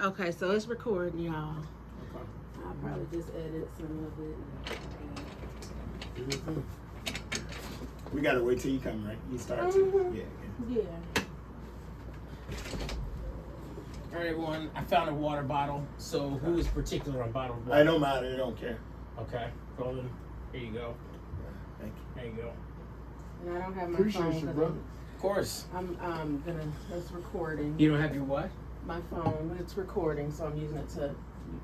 Okay, so it's recording, y'all. Okay. I'll probably just edit some of it. We gotta wait till you come, right? You start Mm-hmm. to. Yeah. All right, everyone. I found a water bottle. So who is particular on bottled water? I don't matter. I don't care. Okay, Golden. Here you go. Thank you. There you go. And I don't have my Appreciate phone you, because brother. Of course. I'm gonna. It's recording. You don't have your what? My phone. It's recording, so I'm using it to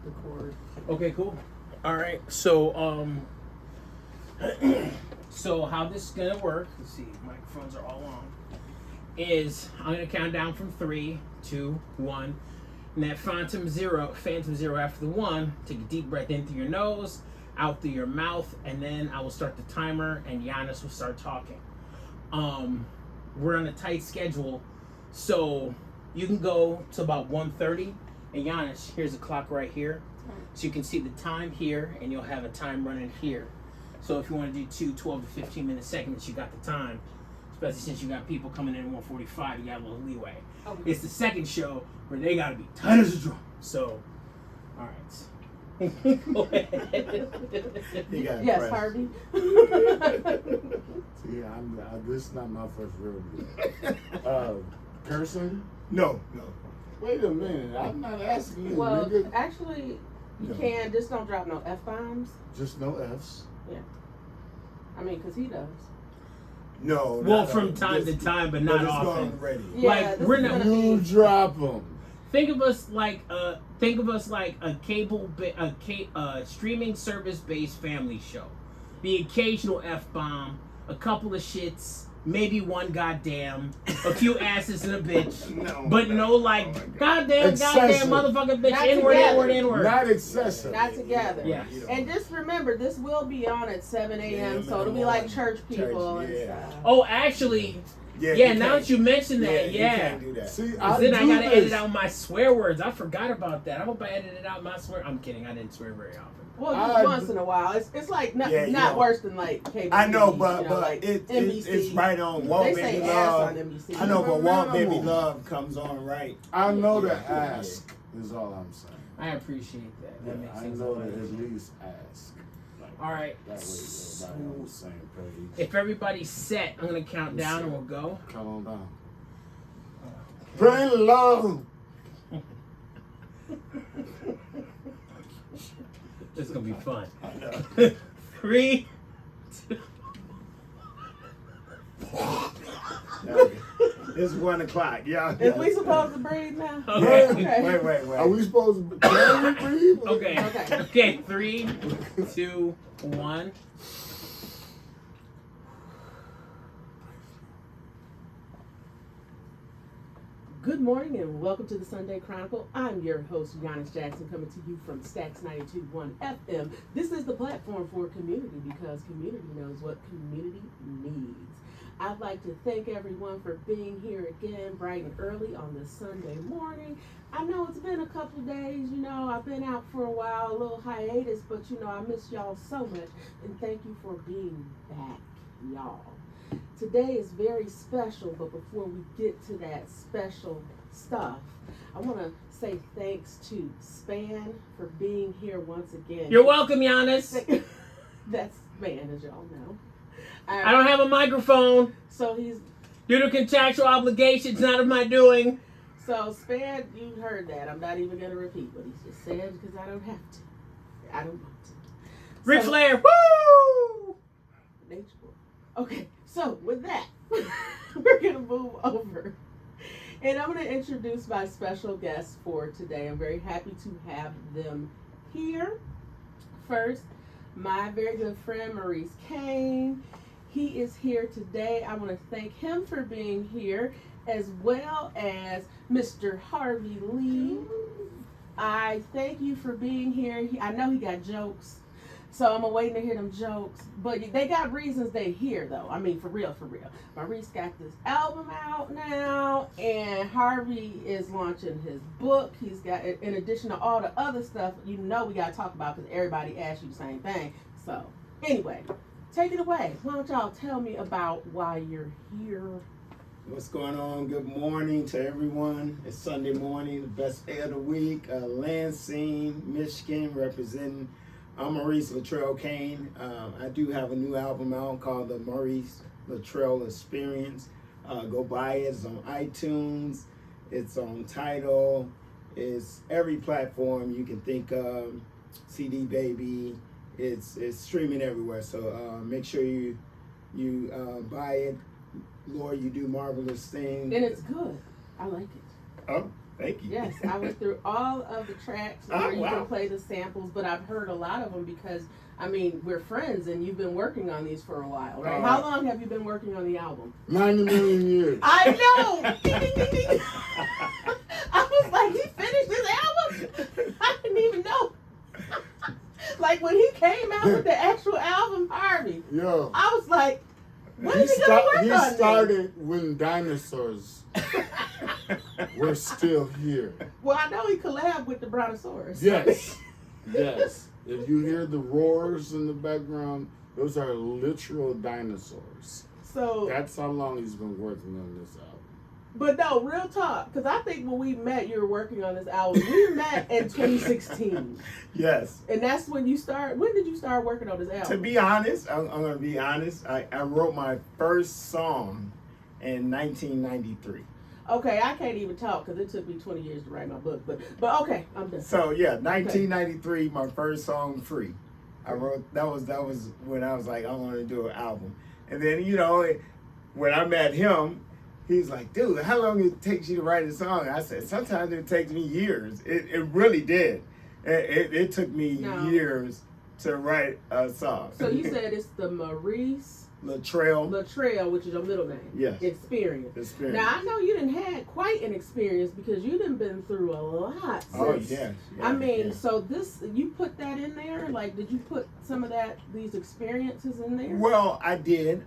record. Okay, cool. All right. So so how this is gonna work? Let's see. Microphones are all on. Is I'm gonna count down from 3, 2, 1. And that phantom zero after the 1, take a deep breath in through your nose, out through your mouth, and then I will start the timer and Yanice will start talking. We're on a tight schedule, so you can go to about 1:30. And Yanice, here's a clock right here. So you can see the time here and you'll have a time running here. So if you want to do 2 12 to 15 minute segments, you got the time. Especially since you got people coming in at 1:45, you got a little leeway. Okay. It's the second show where they gotta be tight as a drum. So, all right. Go ahead. You got Yes, press. Harvey. See, this is not my first rodeo. Cursing? No. Wait a minute. I'm not asking you, Well, nigga. actually, you No. can. Just don't drop no F-bombs. Just no F's. I mean, because he does. No. Well, not from on time this- to time, but not it's often. gone ready. Yeah, Like, this we're is not- gonna You be- drop them. Think of us like a streaming service based family show. The occasional F-bomb, a couple of shits, maybe one goddamn, a few asses and a bitch. No. But no, like, Oh my God. goddamn, Excessive. motherfucker, bitch, Not inward, together. inward. Not excessive. Not together. Yeah. And just remember, this will be on at 7 a.m., Yeah, so it'll be like church people Church, and yeah. stuff. Oh, actually, Yeah. yeah, you now can't- that you mention that, You yeah. can't do that. See, Cause I then do I gotta this. edit out my swear words. I forgot about that. I hope I edited out my swear. I'm kidding. I didn't swear very often. Well, just once in a while. It's like not, Yeah, you not know. worse than like cable. I know, TV, but you know, like NBC. it's right on. Walt They Baby say ass Love. on NBC. I know, but Walt Baby Minimal. Love comes on right. I know to Yeah. ask is all I'm saying. I appreciate that. That makes I things a know lot to at easier. least ask. Like, All right. That way everybody on the same page. If everybody's set, I'm gonna count down and we'll go. Come on down. Pray love. This is gonna be fun. I know. 3, 2. It's 1 o'clock. Yeah. Is we supposed to breathe now? Okay. Okay. Wait. Are we supposed to can we breathe? Okay. Okay. Okay. 3, 2, 1. Good morning and welcome to the Sunday Chronicle. I'm your host, Yanice Jackson, coming to you from Stacks 92.1 FM. This is the platform for community because community knows what community needs. I'd like to thank everyone for being here again bright and early on this Sunday morning. I know it's been a couple of days, I've been out for a while, a little hiatus, but I miss y'all so much. And thank you for being back, y'all. Today is very special, but before we get to that special stuff, I want to say thanks to Span for being here once again. You're welcome, Yanice. That's Span, as y'all know. I don't have a microphone. So he's Due to contractual obligations, not of my doing. so Span. You heard that. I'm not even going to repeat what he just said because I don't have to. I don't want to. Ric So- Flair, woo! Nature boy. Okay, so with that, we're gonna move over, and I'm gonna introduce my special guests for today. I'm very happy to have them here. First, my very good friend Maurice Cain. He is here today. I want to thank him for being here, as well as Mr. Harvey Lee. I thank you for being here. I know he got jokes. So I'm waiting to hear them jokes. But they got reasons they here, though. I mean, for real, for real. Maurice got this album out now, and Harvey is launching his book. He's got, in addition to all the other stuff, we got to talk about because everybody asks you the same thing. So, anyway, take it away. Why don't y'all tell me about why you're here? What's going on? Good morning to everyone. It's Sunday morning, the best day of the week. Lansing, Michigan, representing. I'm Maurice Cain. I do have a new album out called the Maurice Latrell Experience. Go buy it. It's on iTunes. It's on Tidal. It's every platform you can think of. CD Baby. It's streaming everywhere. So make sure you buy it. Lord, you do marvelous things. And it's good. I like it. Oh, thank you. Yes, I went through all of the tracks where you can play the samples, but I've heard a lot of them because, I mean, we're friends and you've been working on these for a while, right? How long have you been working on the album? 90 million years. I know! Ding, ding, ding, ding. I was like, he finished his album? I didn't even know. Like when he came out with the actual album, Harvey, Yo. I was like, when is he gonna work on this? He started when dinosaurs were still here. Well, I know he collabed with the Brontosaurus. Yes. Yes. If you hear the roars in the background, those are literal dinosaurs. So That's how long he's been working on this album. but no, real talk, because I think when we met, you were working on this album. We met in 2016. Yes. And that's when you start. When did you start working on this album? To be honest, I'm going to be honest. I wrote my first song in 1993. Okay, I can't even talk because it took me 20 years to write my book. But okay, I'm done. So yeah, 1993, my first song, Free. I wrote that was when I was like, I want to do an album. And then when I met him, he's like, dude, how long it takes you to write a song? I said, sometimes it takes me years. It really did. It took me years to write a song. So you said it's the Maurice Latrell, which is your middle name. Yes. Experience. Now I know you didn't have quite an experience because you done been through a lot. Oh sis. yeah. I mean, so this you put that in there? Like, did you put some of these experiences in there? Well, I did.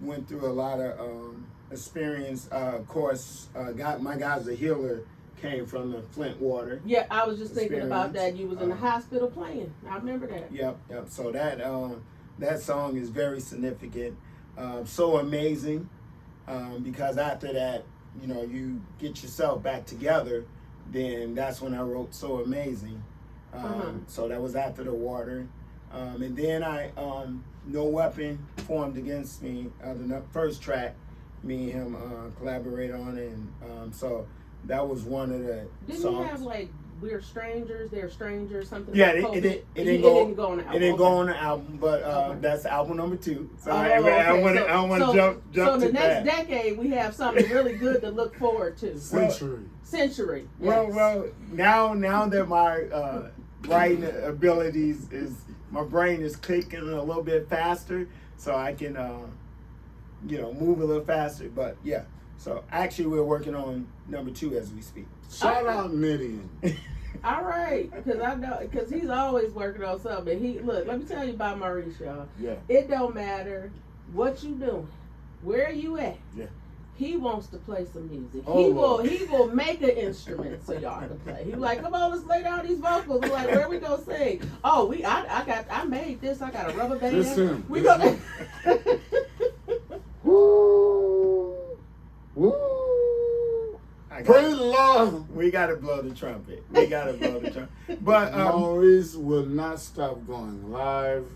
Went through a lot of experience. Of course, my guy's a healer. Came from the Flint water. Yeah, I was just thinking about that. You was in the hospital playing. I remember that. Yep. So that song is very significant. So amazing, because after that, you get yourself back together. Then that's when I wrote So Amazing. So that was after the water. And then No Weapon Formed Against Me, the first track, me and him collaborate on it. And so that was one of the Didn't songs. you have like We're Strangers, They're Strangers, something? Yeah, like it didn't go on the album. It didn't go on the album, but that's album number 2. So I don't want to jump so to the next decade, we have something really good to look forward to. Century. Yes. Well, now that my writing abilities my brain is clicking a little bit faster, so I can move a little faster. But yeah, so actually we're working on number 2 as we speak. Shout out Midian. All right, because I know, because he's always working on something. Let me tell you about Maurice, y'all. Yeah. It don't matter what you doing, where you at. Yeah. He wants to play some music. Oh, he will make an instrument so y'all can play. He's like, come on, let's lay down these vocals. We're like, where we gonna sing? Oh, I made this. I got a rubber band. Listen. We gonna. Woo! Woo! Praise the Lord. We gotta blow the trumpet. But Maurice will not stop going live.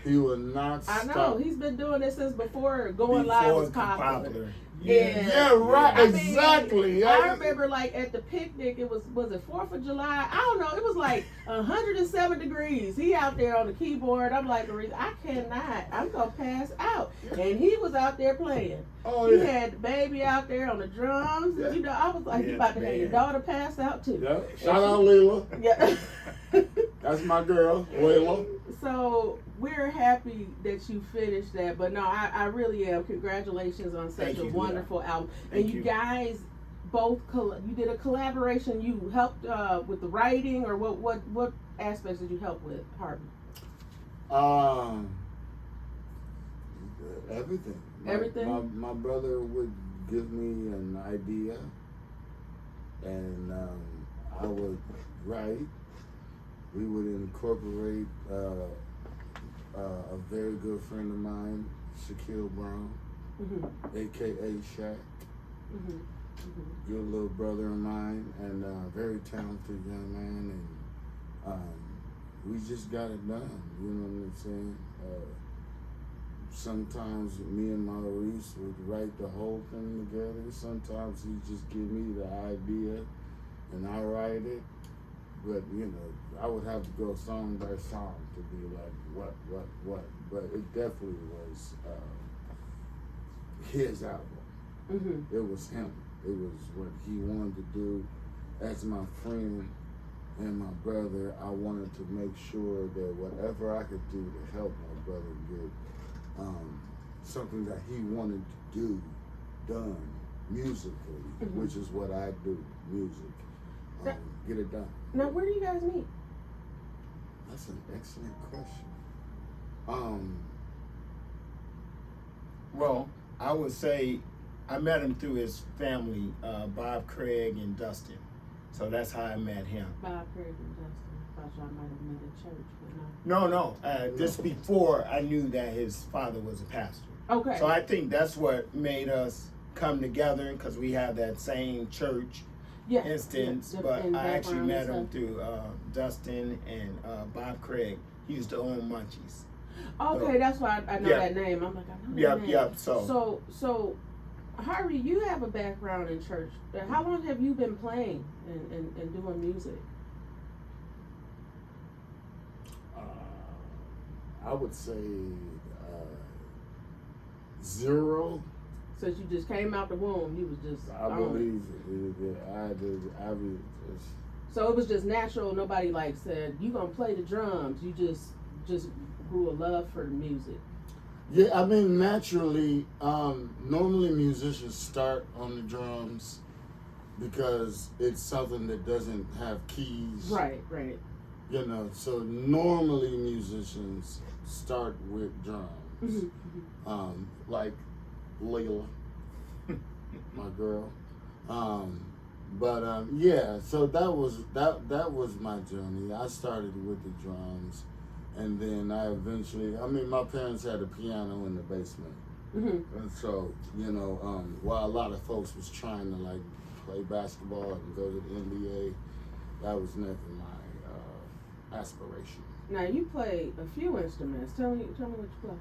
He will not stop. I know he's been doing this since before going live was popular. Yeah, right. Exactly. I remember like at the picnic, it was it 4th of July? I don't know. It was like 107 degrees. He out there on the keyboard. I'm like, Maurice, I cannot. I'm gonna pass out. And he was out there playing. Oh, he had the baby out there on the drums. Yeah. I was like, you about to have your daughter pass out too. Yeah. Shout out Layla. Yeah. That's my girl, Layla. So we're happy that you finished that, but no, I really am. Congratulations on such a wonderful album. And you guys both you did a collaboration. You helped with the writing, or what aspects did you help with, Harvey? Everything. Everything. My brother would give me an idea, and I would write. We would incorporate a very good friend of mine, Shaquille Brown. aka Shaq. Mm-hmm. Good little brother of mine, and very talented young man, and we just got it done. You know what I'm saying? Sometimes me and Maurice would write the whole thing together. Sometimes he just give me the idea, and I write it. But you know, I would have to go song by song to be like what. But it definitely was his album. It was him. It was what he wanted to do. As my friend and my brother, I wanted to make sure that whatever I could do to help my brother get something that he wanted to do done musically, which is what I do, music. Get it done. Now, where do you guys meet? That's an excellent question. Well, I would say I met him through his family, Bob, Craig, and Dustin. So that's how I met him. Bob, Craig, and Dustin. I thought y'all might have met at church, but no. No. Just before I knew that his father was a pastor. Okay. So I think that's what made us come together, because we have that same church instance. But I actually met him through Dustin and Bob Craig. He used to own Munchies. Okay, so, that's why I know that name. I'm like, I know that name. Yep. So, Harvey, you have a background in church. How long have you been playing and doing music? I would say 0. Since you just came out the womb, you was just. I believe it. So it was just natural. Nobody like said you gonna play the drums. You just grew a love for music. Yeah, I mean, naturally, normally musicians start on the drums because it's something that doesn't have keys. Right. You know, so normally musicians start with drums. Like Layla, my girl. Yeah, so that was my journey. I started with the drums. And then I eventually, my parents had a piano in the basement. And so, you know, while a lot of folks was trying to like play basketball and go to the NBA, that was never my aspiration. Now you play a few instruments. Tell me what you play.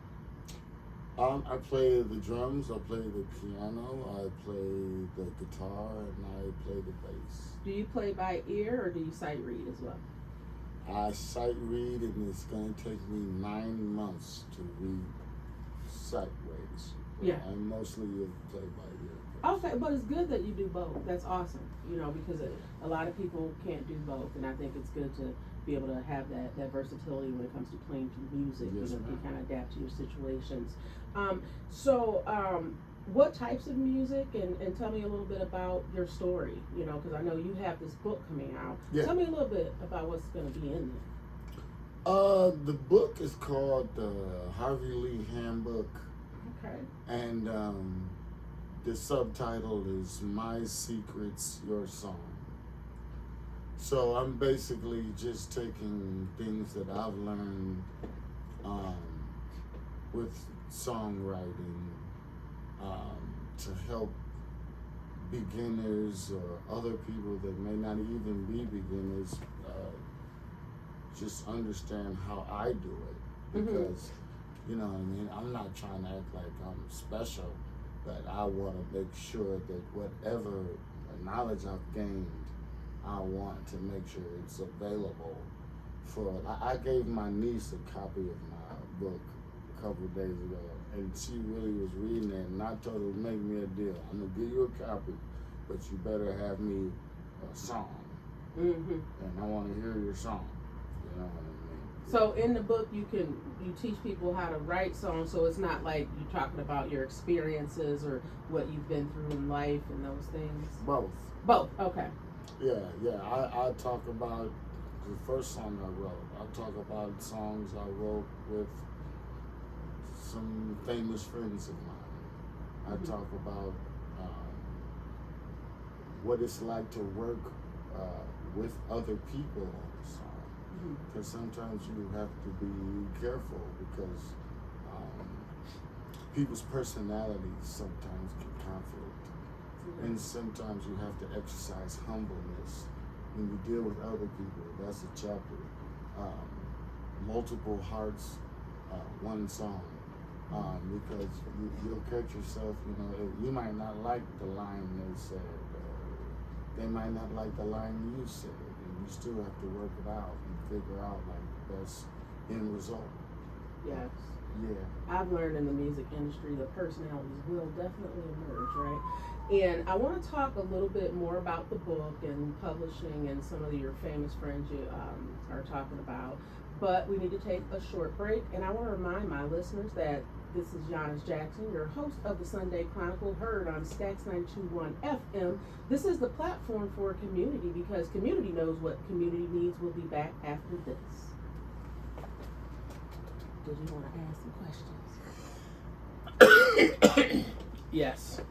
I play the drums, I play the piano, I play the guitar, and I play the bass. Do you play by ear or do you sight read as well? I sight read, and it's going to take me 9 months to read sight ways. Yeah. I mostly play by ear. Okay, but it's good that you do both. That's awesome, you know, because a lot of people can't do both, and I think it's good to be able to have that versatility when it comes to playing to music. Yes, you know, you ma'am. kind of adapt to your situations. What types of music, and tell me a little bit about your story, you know, because I know you have this book coming out. Yeah. Tell me a little bit about what's going to be in there. The book is called the Harvey Lee Handbook. Okay. And the subtitle is My Secrets, Your Song. So I'm basically just taking things that I've learned with songwriting to help beginners or other people that may not even be beginners just understand how I do it. Because, you know what I mean, I'm not trying to act like I'm special, but I want to make sure that whatever knowledge I've gained, I want to make sure it's available for. I gave my niece a copy of my book a couple of days ago, and she really was reading it, and I told her, make me a deal. I'm gonna give you a copy, but you better have me a song, and I want to hear your song. You know what I mean? So in the book, you teach people how to write songs, so it's not like you're talking about your experiences or what you've been through in life and those things. Both. Okay. Yeah. I talk about the first song I wrote. I talk about songs I wrote with some famous friends of mine. I talk about what it's like to work with other people on the song. Because sometimes you have to be careful because people's personalities sometimes can conflict. And sometimes you have to exercise humbleness when you deal with other people. That's a chapter. Multiple hearts, one song. Because you'll catch yourself, you might not like the line they said, they might not like the line you said, and you still have to work it out and figure out like the best end result. Yes. Yeah. I've learned in the music industry the personalities will definitely emerge, right? And I want to talk a little bit more about the book and publishing and some of your famous friends you are talking about. But we need to take a short break, and I want to remind my listeners that this is Yanice Jackson, your host of the Sunday Chronicle, heard on Stax 921 FM. This is the platform for community because community knows what community needs. We'll be back after this. Did you want to ask some questions? Yes.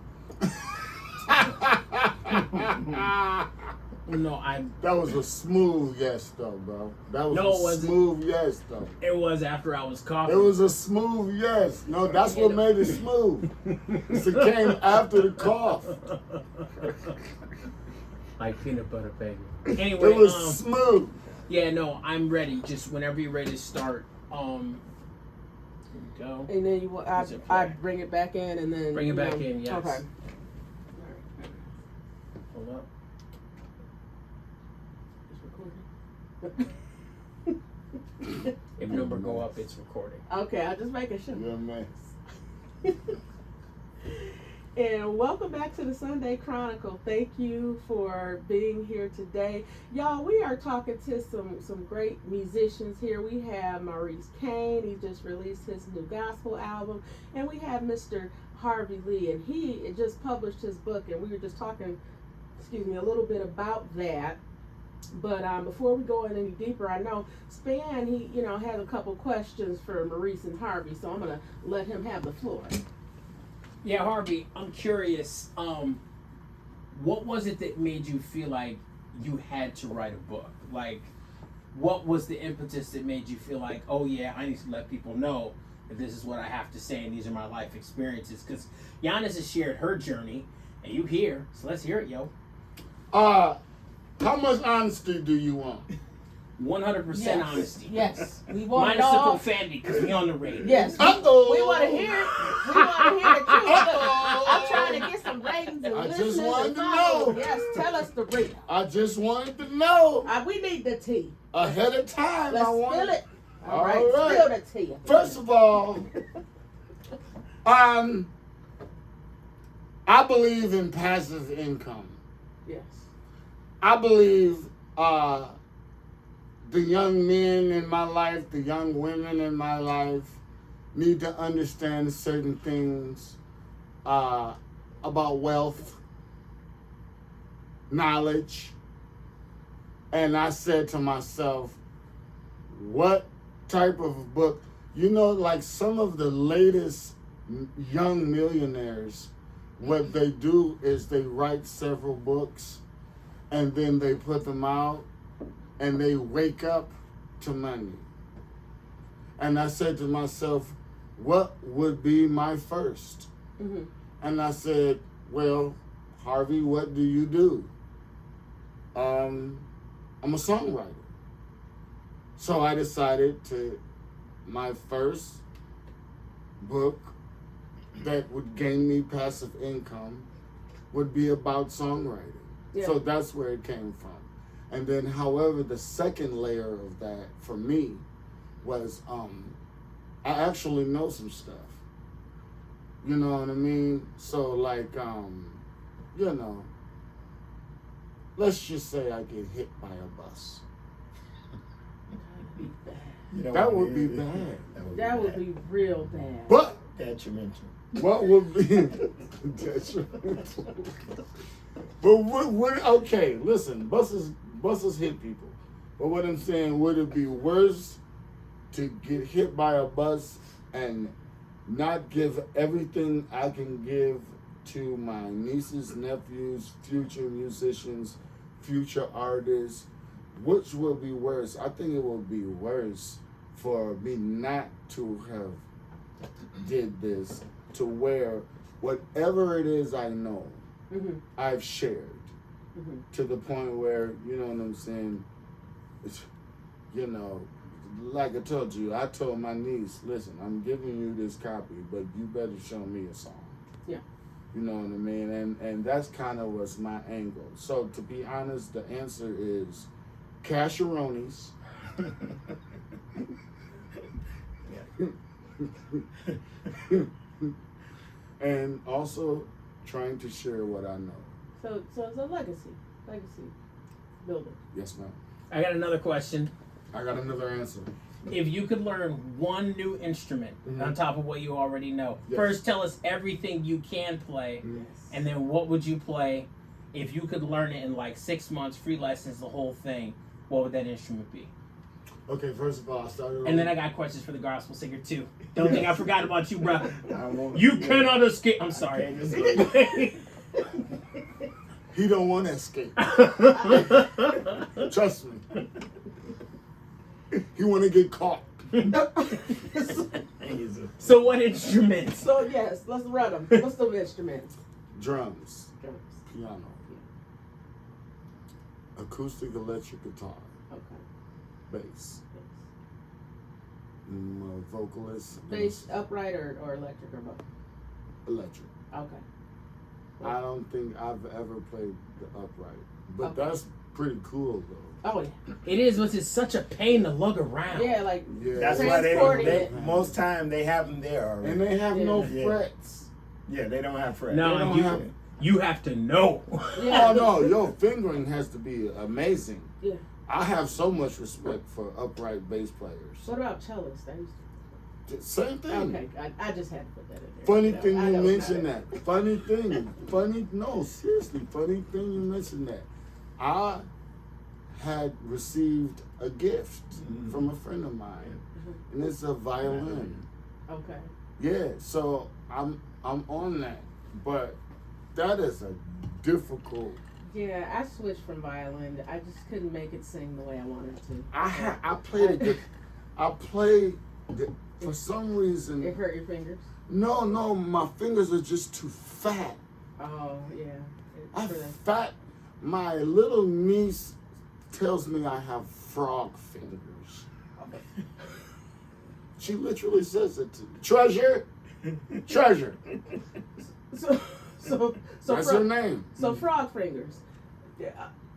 No, That was a smooth yes, though, bro. That was No, it a wasn't. smooth yes, though. It was after I was coughing. It was a smooth yes. No, that's what made it smooth. It came after the cough. Like peanut butter baby. Anyway, It was smooth. yeah, no, I'm ready. Just whenever you're ready to start. Here we go. And then I bring it back in and then Bring it back in, yes. Okay. Hold up. If number go up, it's recording. Okay, I'll just make sure. Yeah, man. And welcome back to the Sunday Chronicle. Thank you for being here today. Y'all, we are talking to some great musicians here. We have Maurice Cain. He just released his new gospel album. And we have Mr. Harvey Lee, and he just published his book, and we were just talking, a little bit about that. But before we go in any deeper, I know Span, he, has a couple questions for Maurice and Harvey, so I'm going to let him have the floor. Yeah, Harvey, I'm curious. What was it that made you feel like you had to write a book? Like, what was the impetus that made you feel like, oh yeah, I need to let people know that this is what I have to say and these are my life experiences? Because Yanice has shared her journey, and you here, so let's hear it, yo. How much honesty do you want? 100% honesty. Yes, we want Minus it all. the profanity, because we on the radio. Yes, we want to hear it. We want to hear the truth. I'm trying to get some ratings and I listeners. just wanted and to follow. know. Yes, tell us the real. I just wanted to know We need the tea. ahead of time. Let's I want spill it. All All right, right. spill the tea. First of all, I believe in passive income. Yes. I believe the young men in my life, the young women in my life need to understand certain things about wealth, knowledge. And I said to myself, what type of book? Like some of the latest young millionaires, what they do is they write several books and then they put them out and they wake up to money. And I said to myself, what would be my first? Mm-hmm. And I said, well, Harvey, what do you do? I'm a songwriter. So I decided my first book that would gain me passive income would be about songwriting. Yeah. So that's where it came from. And then, however, the second layer of that for me was I actually know some stuff. You know what I mean? So like, let's just say I get hit by a bus. That would be bad. That would be real bad. But Detrimental. what would be detrimental? But what? Okay, listen. Buses hit people. But what I'm saying, would it be worse to get hit by a bus and not give everything I can give to my nieces, nephews, future musicians, future artists? Which will be worse? I think it will be worse for me not to have did this to where whatever it is I know, I've shared to the point where, you know what I'm saying, it's, you know, like I told you, I told my niece, listen, I'm giving you this copy, but you better show me a song. Yeah. You know what I mean? And that's kind of was my angle. So to be honest, the answer is casheronis. And also trying to share what I know. So it's a legacy builder. Yes, ma'am. I got another question. I got another answer. If you could learn one new instrument on top of what you already know, first tell us everything you can play, and then what would you play if you could learn it in like 6 months, free lessons, the whole thing? What would that instrument be? Okay, first of all, I started. And then I got questions for the gospel singer too. Don't think I forgot about you, bro. You cannot escape. I'm sorry. He don't want to escape. Trust me. He want to get caught. So what instruments? So yes, let's run them. What's the instruments? Drums. Piano. Acoustic electric guitar. Okay. Bass. Vocalist. Bass upright or electric or both? Electric. Okay. I don't think I've ever played the upright, but Okay. that's pretty cool though. Oh yeah. It is, but it's such a pain to lug around. Yeah, like That's why transporting they it. most time they have them there already. And they have no Yeah. frets. Yeah, they don't have frets. No, They don't you have- you have to know. Yeah. Oh no, your fingering has to be amazing. Yeah. I have so much respect for upright bass players. What about cellists? Same thing. Okay, I just had to put that in there. Funny You know, thing I you know mentioned about that. Funny thing. No, seriously. Funny thing you mentioned that. I had received a gift from a friend of mine, and it's a violin. Okay. Yeah, so I'm on that, but that is a difficult. Yeah, I switched from violin. I just couldn't make it sing the way I wanted to. I played a good. I played for some reason. It hurt your fingers? No, my fingers are just too fat. Oh, yeah. I'm fat. My little niece tells me I have frog fingers. She literally says it to me. Treasure. So That's her name. So frog fingers. Yeah,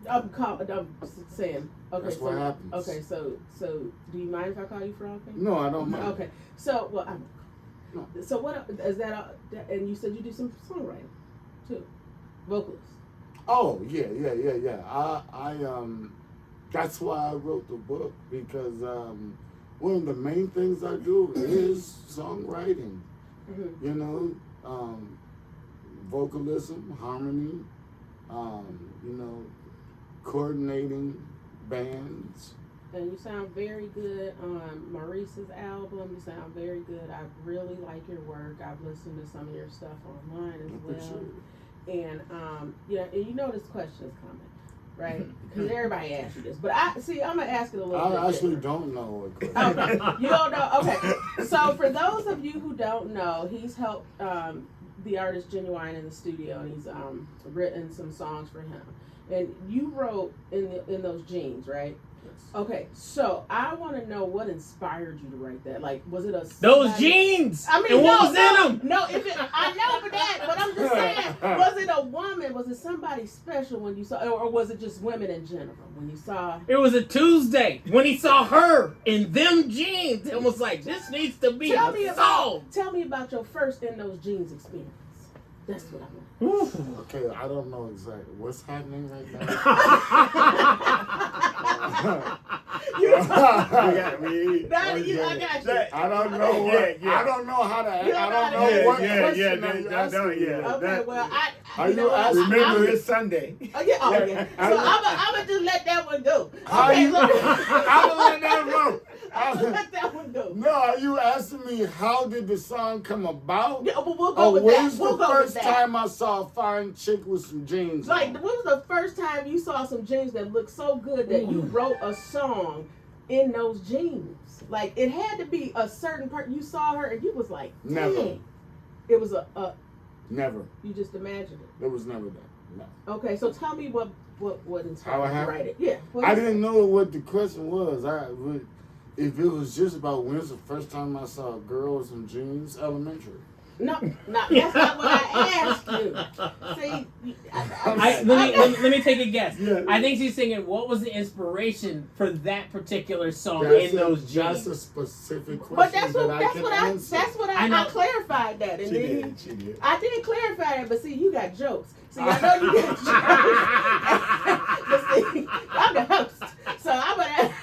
I'm saying. Okay. That's what happens. Okay, so do you mind if I call you frog fingers? No, I don't mind. Okay. So No. So what is that? And you said you do some songwriting too, vocalist. Oh yeah. I that's why I wrote the book, because one of the main things I do is songwriting. You know, vocalism, harmony. You know, coordinating bands. And you sound very good on Maurice's album. You sound very good. I really like your work. I've listened to some of your stuff online as well. And and you know this question is coming, right? Because everybody asks you this, but I'm gonna ask it a little bit. I actually different. don't know what question. Okay, you don't know. Okay, so for those of you who don't know, he's helped the artist Genuine in the studio, and he's written some songs for him. And you wrote in those jeans, right? Yes. Okay, so I want to know what inspired you to write that. Like, was it Those jeans. I mean, and what was in them? No, I know for that, but I'm just saying, was it a woman? Was it somebody special when you saw, or was it just women in general when you saw? It was a Tuesday when he saw her in them jeans and was like, "This needs to be a song." Tell me about your first in those jeans experience. That's what I want. Okay, I don't know exactly what's happening right now. I got you. I don't know what. I don't know how to. I don't know what question are you asking me. Okay, well, Are you asking? Remember it's Sunday. Oh yeah. So I'm gonna just let that one go. How Okay, you? look. I'm gonna let that go. I'm gonna let that one go. No, are you asking me how did the song come about? Yeah, but we'll go Oh, with when's that. We'll the go with first that. time I saw a fine chick with some jeans Like, on? when was the first time you saw some jeans that looked so good that you wrote a song in those jeans? Like, it had to be a certain part. You saw her and you was like, dang. Never. It was a Never. you just imagined it. It was never that. No. Okay, so tell me what inspired How it you to happened? write it. Yeah. I didn't know what the question was. If it was just about when's the first time I saw a girl with some jeans, elementary. No, that's not what I asked you. See, let me take a guess. Yeah. I think she's singing. What was the inspiration for that particular song That's in those jeans? That's a specific question. but that's what I clarified that, and She then did. She did. I didn't clarify that, but see, you got jokes. See, I know you got jokes. But see, I'm the host, so I'm gonna.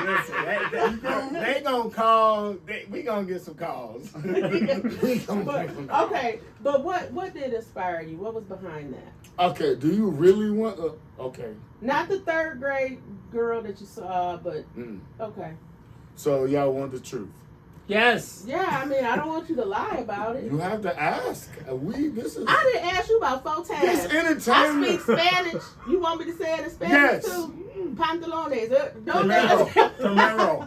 Listen, they gonna call. We gonna get some calls. Okay, but what did inspire you? What was behind that? Okay, do you really want? Okay. Not the third grade girl that you saw, but okay. So y'all want the truth? Yes. Yeah, I mean, I don't want you to lie about it. You have to ask. I didn't ask you about 4 times. This I entertainment. speak Spanish. You want me to say it in Spanish Yes. too? Pantalones. Tomorrow.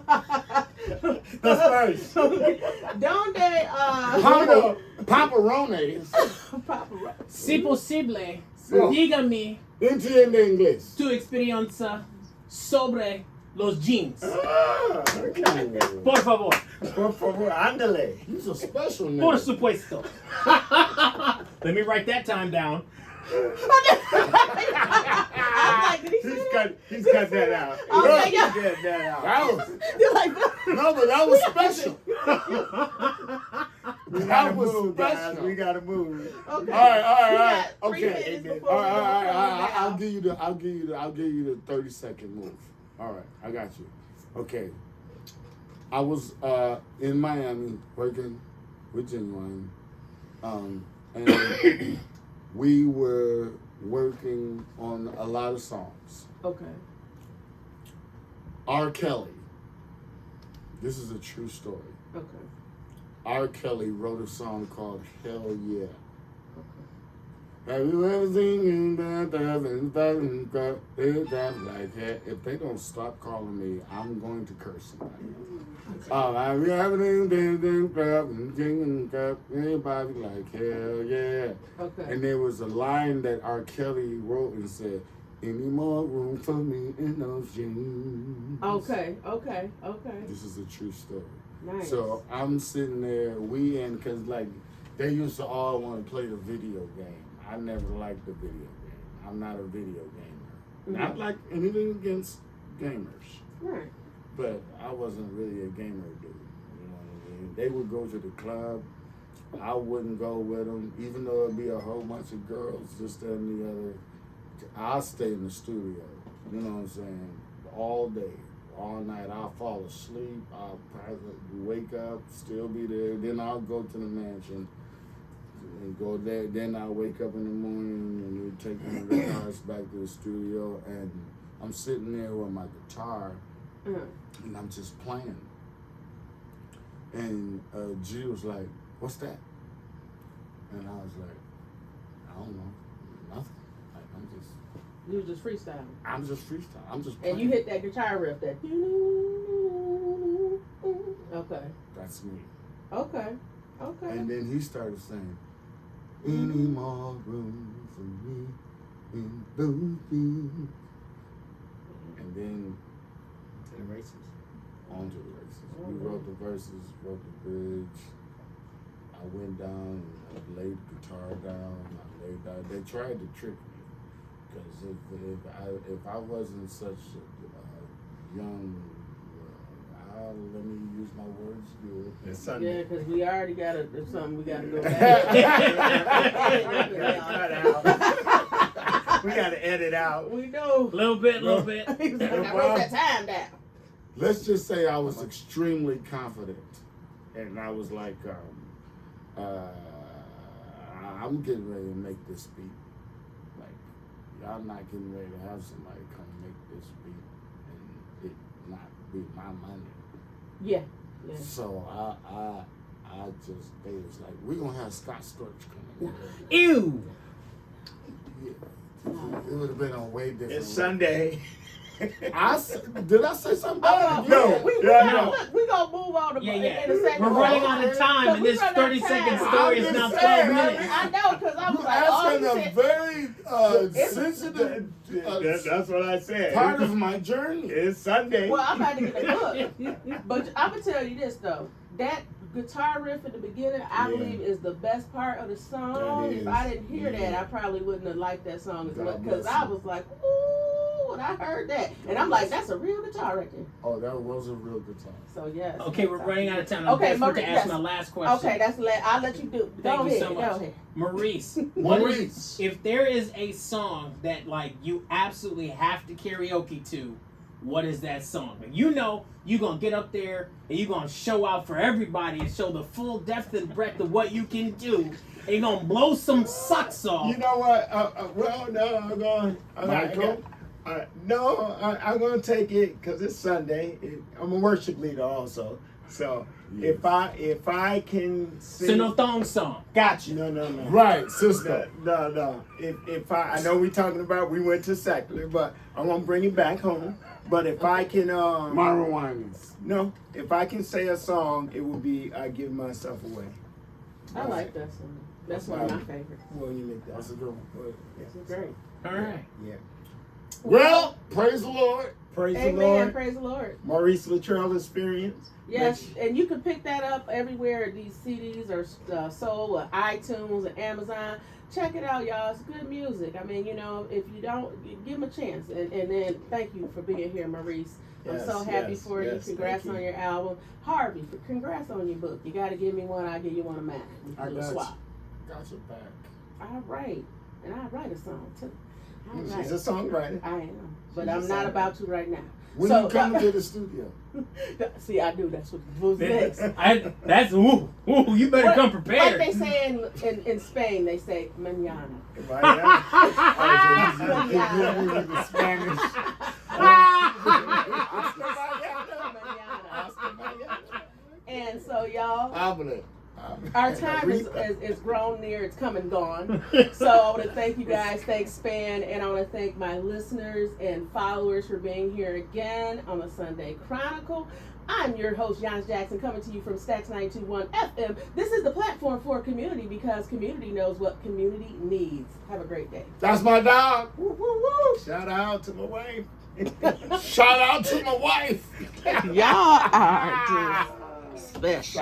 That's first. Donde Paparones. Si posible, Oh. dígame Entiende inglés. tu experiencia sobre los jeans. Okay. Por favor. Por favor, ándale. He's a special nigga. Por supuesto. Let me write that time down. I'm like, did he say that? He's got that out. Oh, yeah. He's got that out. That was, You're like, no, but that was special. We That gotta was move, guys. special. We gotta move. okay. All right. We got 3 Okay. minutes All before All we right. go down. I'll give you the 30-second move. All right, I got you. Okay. I was in Miami working with Genuine, and we were working on a lot of songs. Okay. R. Kelly. This is a true story. Okay. R. Kelly wrote a song called Hell Yeah. Okay. Have you ever seen that like that? If they don't stop calling me, I'm going to curse somebody. Have you ever anybody like hell yeah? Okay. And there was a line that R. Kelly wrote and said, "Any more room for me in those jeans?" Okay. This is a true story. Nice. So I'm sitting there, because like they used to all want to play the video game. I never liked the video game. I'm not a video gamer. Not like anything against gamers, Right. but I wasn't really a gamer dude. You know what I mean? They would go to the club. I wouldn't go with them, even though it'd be a whole bunch of girls just on the other. I'll stay in the studio. You know what I'm saying? All day. All night. I'll fall asleep. I'll probably wake up, still be there. Then I'll go to the mansion and go there. Then I'll wake up in the morning and we take one of the cars back to the studio. And I'm sitting there with my guitar and I'm just playing. And G was like, "What's that?" And I was like, "I don't know. Nothing. Like, You were just freestyling. I'm just freestyle. I'm just playing." And you hit that guitar riff, that. Okay. That's me. Okay. And then he started saying, "Any more room for me in those jeans?" And then To the races. on to the races. We wrote the verses, wrote the bridge. I went down and I laid the guitar down. They tried to trick me. Because if I wasn't such a young, let me use my words good. It's Sunday. Yeah, because we already got something we got to go back. We gotta edit out. We know. Little bit. I wrote that time down. Let's just say I was extremely confident. And I was like, I'm getting ready to make this beat. Like, y'all not getting ready to have somebody come make this beat and it not be my money. Yeah. So they was like, we're gonna have Scott Storch come in. Ew. Yeah. It would have been a way different. It's Sunday. Did I say something Oh, bad? No. we Yeah, gonna, no. look, we gonna move on to Yeah. in a second. We're running out of time, But and we this run out of 30-second time. story is I'm now just 12 saying, minutes. I know, because I was You like, oh, asking he a said, very It's- sensitive That's what I said. part of my journey. It's Sunday. well, I'm about to get a book. But I'm gonna tell you this though, that guitar riff at the beginning, I Yeah. believe, is the best part of the song. That If is, I didn't hear that, yeah. I probably wouldn't have liked that song as God much because bless I you. was like, ooh, when I heard that, and I'm like, that's a real guitar right there. Oh, that was a real guitar. So yes. Okay, we're running out of time. I'm Okay, desperate to Maurice, ask yes. my last question. Okay, I'll let you do. Thank Go you ahead. so much. Go ahead. Maurice, what is, Maurice. if there is a song that like you absolutely have to karaoke to, what is that song? Like, you know you're gonna get up there and you're gonna show out for everybody and show the full depth and breadth of what you can do, and you're gonna blow some socks off. You know what? Well, no, I'm going. Michael? No, I'm going to take it because it's Sunday. I'm a worship leader also. So Yes. if I can sing, So no thong song. got you. No. Right, sister. No. If I know we went to secular, but I won't bring it back home. But if I can, Myron Winans. no, if I can say a song, it would be "I Give Myself Away." I like that song. That's one of my favorites. Well, you make that. That's a good one. Well, yeah. It's great. All right. Yeah. Well, praise the Lord. Praise the Amen. Lord. Praise the Lord. Maurice Luttrell Experience. Yes, and you can pick that up everywhere. These CDs are sold or iTunes or Amazon. Check it out, y'all. It's good music. I mean, you know, if you don't, give them a chance. And then thank you for being here, Maurice. I'm so happy for you. Congrats on your album. Harvey, congrats on your book. You got to give me one. I'll give you one of mine. I We'll got swap. you. Got your back. All right. And I write a song, too. All right. She's a songwriter. I am. But She's a I'm not songwriter. about to right now. When So, you come to the studio? See, I do. That's what was next. That's ooh, you better come Like prepared. they say in Spain, they say mañana. The Spanish. And so, y'all, Hable. our time is grown near. It's come and gone. So I want to thank you guys. Thanks, Span. And I want to thank my listeners and followers for being here again on the Sunday Chronicle. I'm your host, Yanice Jackson, coming to you from Stacks 92.1 FM. This is the platform for community because community knows what community needs. Have a great day. That's my dog. Woo, woo, woo. Shout out to my wife. Shout out to my wife. Y'all are just special.